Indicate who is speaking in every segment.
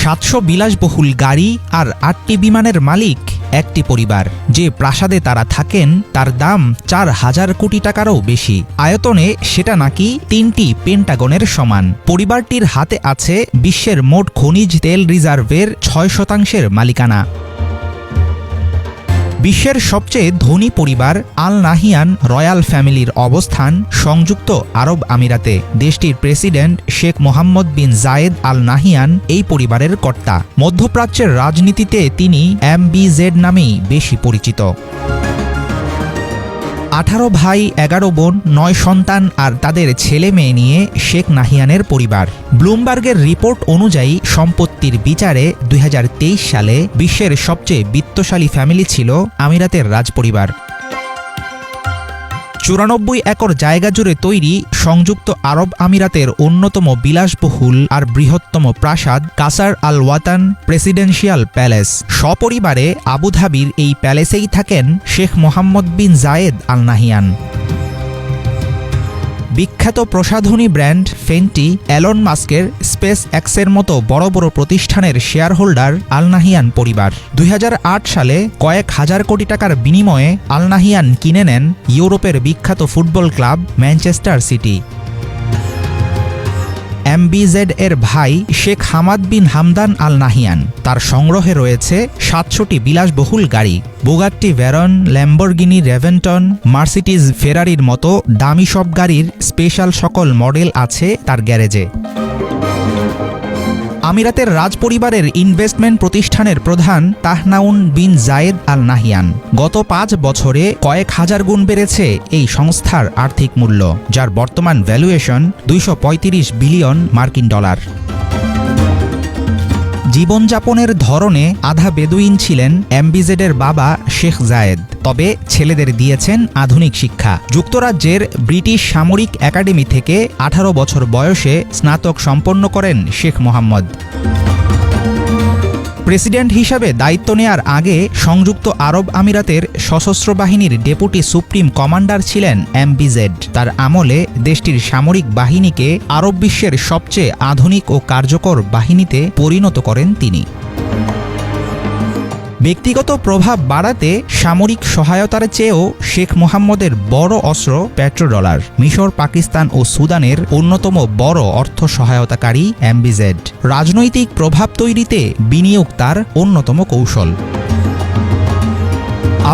Speaker 1: 700 বিলাসবহুল গাড়ি আর 8টি বিমানের মালিক একটি পরিবার। যে প্রাসাদে তারা থাকেন তার দাম 4,000 কোটি টাকারও বেশি। আয়তনে সেটা নাকি 3টি পেন্টাগনের সমান। পরিবারটির হাতে আছে বিশ্বের মোট খনিজ তেল রিজার্ভের 6% মালিকানা। বিশ্বের সবচেয়ে ধনী পরিবার আল নাহিয়ান রয়্যাল ফ্যামিলির অবস্থান সংযুক্ত আরব আমিরাতে। দেশটির প্রেসিডেন্ট শেখ মোহাম্মদ বিন জায়েদ আল নাহিয়ান এই পরিবারের কর্তা। মধ্যপ্রাচ্যের রাজনীতিতে তিনি MBZ নামেই বেশি পরিচিত। 18 ভাই 11 বোন 9 সন্তান আর তাদের ছেলে মেয়ে নিয়ে শেখ নাহিয়ানের পরিবার। ব্লুমবার্গের রিপোর্ট অনুযায়ী সম্পত্তির বিচারে 2023 সালে বিশ্বের সবচেয়ে বিত্তশালী ফ্যামিলি ছিল আমিরাতের রাজপরিবার। 94 একর জায়গা জুড়ে তৈরি সংযুক্ত আরব আমিরাতের অন্যতম বিলাসবহুল আর বৃহত্তম প্রাসাদ কাসার আল ওয়াতান প্রেসিডেন্সিয়াল প্যালেস। সপরিবারে আবুধাবির এই প্যালেসেই থাকেন শেখ মোহাম্মদ বিন জায়েদ আল নাহিয়ান। বিখ্যাত প্রসাধনী ব্র্যান্ড ফেন্টি, এলন মাস্কের স্পেস এক্সের মতো বড় বড় প্রতিষ্ঠানের শেয়ার হোল্ডার আল নাহিয়ান পরিবার। 2008 সালে কয়েক হাজার কোটি টাকার বিনিময়ে আল নাহিয়ান কিনে নেন ইউরোপের বিখ্যাত football club Manchester city. MBZ এর ভাই শেখ হামাদ বিন হামদান আল নাহিয়ান। তার সংগ্রহে রয়েছে 700টি বিলাসবহুল গাড়ি। বুগাট্টি ভেরন, ল্যাম্বরগিনি রেভেন্টন, মার্সিডিজ ফেরারির মতো দামি সব গাড়ির স্পেশাল সকল মডেল আছে তার গ্যারেজে। আমিরাতের রাজপরিবারের ইনভেস্টমেন্ট প্রতিষ্ঠানের প্রধান তাহনাউন বিন জায়েদ আল নাহিয়ান। গত 5 বছরে কয়েক হাজার গুণ বেড়েছে এই সংস্থার আর্থিক মূল্য, যার বর্তমান ভ্যালুয়েশন 235 বিলিয়ন মার্কিন ডলার। জীবনযাপনের ধরনে আধা বেদুইন ছিলেন MBZ এর বাবা শেখ জায়েদ, তবে ছেলেদের দিয়েছেন আধুনিক শিক্ষা। যুক্তরাজ্যের ব্রিটিশ সামরিক একাডেমি থেকে 18 বছর বয়সে স্নাতক সম্পন্ন করেন শেখ মোহাম্মদ। প্রেসিডেন্ট হিসাবে দায়িত্ব নেয়ার আগে সংযুক্ত আরব আমিরাতের সশস্ত্র বাহিনীর ডেপুটি সুপ্রিম কমান্ডার ছিলেন MBZ। তার আমলে দেশটির সামরিক বাহিনীকে আরব বিশ্বের সবচেয়ে আধুনিক ও কার্যকর বাহিনীতে পরিণত করেন তিনি। ব্যক্তিগত প্রভাব বাড়াতে সামরিক সহায়তার চেয়েও শেখ মোহাম্মদের বড় অস্ত্র পেট্রোডলার। মিশর, পাকিস্তান ও সুদানের অন্যতম বড় অর্থ সহায়তাকারী MBZ। রাজনৈতিক প্রভাব তৈরিতে বিনিয়োগ তার অন্যতম কৌশল।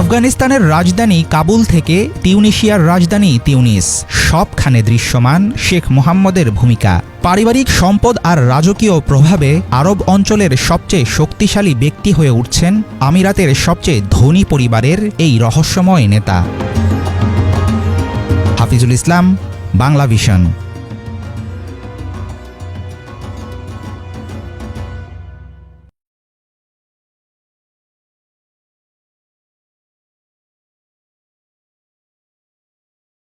Speaker 1: আফগানিস্তানের রাজধানী কাবুল থেকে তিউনিশিয়ার রাজধানী তিউনিস, সবখানে দৃশ্যমান শেখ মোহাম্মদের ভূমিকা। পারিবারিক সম্পদ আর রাজকীয় প্রভাবে আরব অঞ্চলের সবচেয়ে শক্তিশালী ব্যক্তি হয়ে উঠছেন আমিরাতের সবচেয়ে ধনী পরিবারের এই রহস্যময় নেতা। হাফিজুল ইসলাম, বাংলা ভিশন।